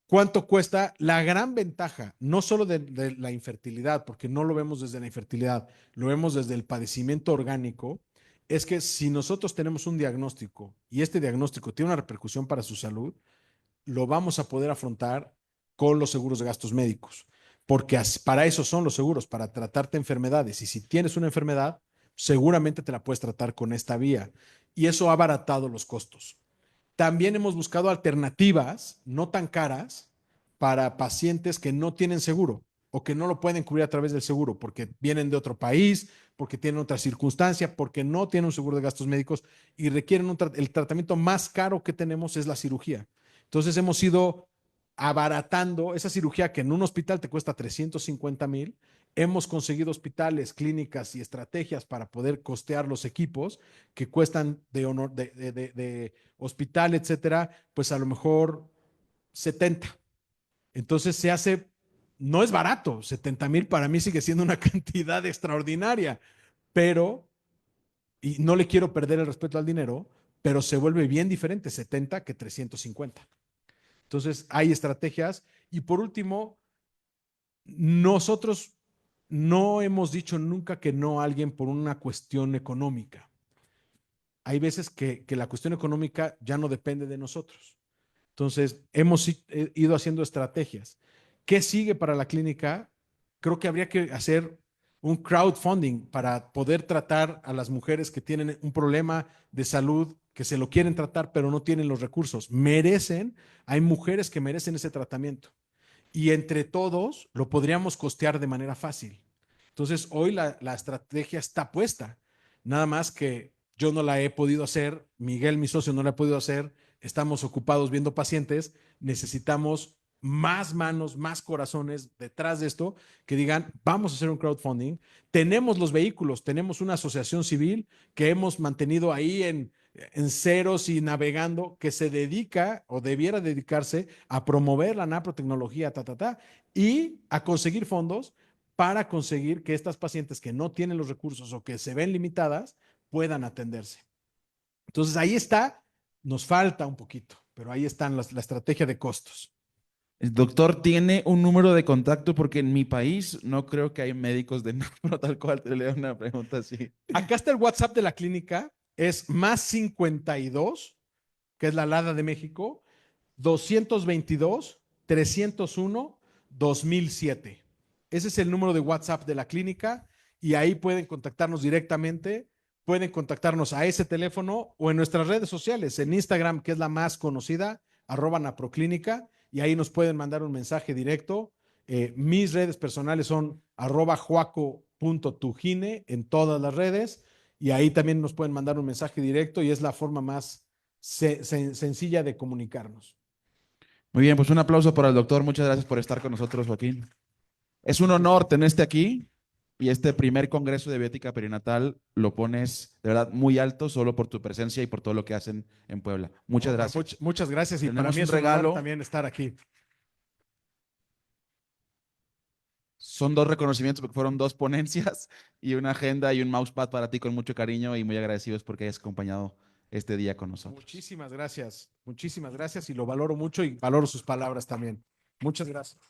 ¿Cuánto cuesta? La gran ventaja, no solo de la infertilidad, porque no lo vemos desde la infertilidad, lo vemos desde el padecimiento orgánico, es que si nosotros tenemos un diagnóstico y este diagnóstico tiene una repercusión para su salud, lo vamos a poder afrontar con los seguros de gastos médicos, porque para eso son los seguros, para tratarte enfermedades. Y si tienes una enfermedad, seguramente te la puedes tratar con esta vía. y eso ha abaratado los costos. También hemos buscado alternativas no tan caras para pacientes que no tienen seguro o que no lo pueden cubrir a través del seguro porque vienen de otro país, porque tienen otra circunstancia, porque no tienen un seguro de gastos médicos y requieren el tratamiento más caro que tenemos es la cirugía. Entonces hemos ido abaratando esa cirugía que en un hospital te cuesta 350,000. Hemos conseguido hospitales, clínicas y estrategias para poder costear los equipos que cuestan de hospital, etcétera, pues a lo mejor 70. Entonces se hace, no es barato, 70,000 para mí sigue siendo una cantidad extraordinaria, pero, y no le quiero perder el respeto al dinero, pero se vuelve bien diferente 70 que 350. Entonces hay estrategias. Y por último, nosotros no hemos dicho nunca que no a alguien por una cuestión económica. Hay veces que la cuestión económica ya no depende de nosotros. Entonces, hemos ido haciendo estrategias. ¿Qué sigue para la clínica? Creo que habría que hacer un crowdfunding para poder tratar a las mujeres que tienen un problema de salud, que se lo quieren tratar, pero no tienen los recursos. Merecen, hay mujeres que merecen ese tratamiento. Y entre todos lo podríamos costear de manera fácil. Entonces, hoy la estrategia está puesta. Nada más que yo no la he podido hacer, Miguel, mi socio, no la ha podido hacer, estamos ocupados viendo pacientes, necesitamos más manos, más corazones detrás de esto que digan, vamos a hacer un crowdfunding. Tenemos los vehículos, tenemos una asociación civil que hemos mantenido ahí en ceros y navegando, que se dedica o debiera dedicarse a promover la naprotecnología, y a conseguir fondos para conseguir que estas pacientes que no tienen los recursos o que se ven limitadas puedan atenderse. Entonces ahí está, nos falta un poquito, pero ahí está la estrategia de costos. El doctor tiene un número de contacto porque en mi país no creo que hay médicos de nafro, tal cual te leo una pregunta así. Acá está el WhatsApp de la clínica, es +52, que es la LADA de México, 222-301-2007. Ese es el número de WhatsApp de la clínica y ahí pueden contactarnos directamente, pueden contactarnos a ese teléfono o en nuestras redes sociales, en Instagram, que es la más conocida, @naproclínica, y ahí nos pueden mandar un mensaje directo. Mis redes personales son @juaco.tujine en todas las redes y ahí también nos pueden mandar un mensaje directo y es la forma más sencilla de comunicarnos. Muy bien, pues un aplauso para el doctor. Muchas gracias por estar con nosotros, Joaquín. Es un honor tenerte aquí y este primer congreso de bioética perinatal lo pones de verdad muy alto solo por tu presencia y por todo lo que hacen en Puebla. Muchas gracias. Muchas gracias y Tenemos para mí un es un honor regalo. también estar aquí. Son 2 reconocimientos porque fueron 2 ponencias y una agenda y un mousepad para ti con mucho cariño y muy agradecidos porque hayas acompañado este día con nosotros. Muchísimas gracias y lo valoro mucho y valoro sus palabras también. Muchas gracias.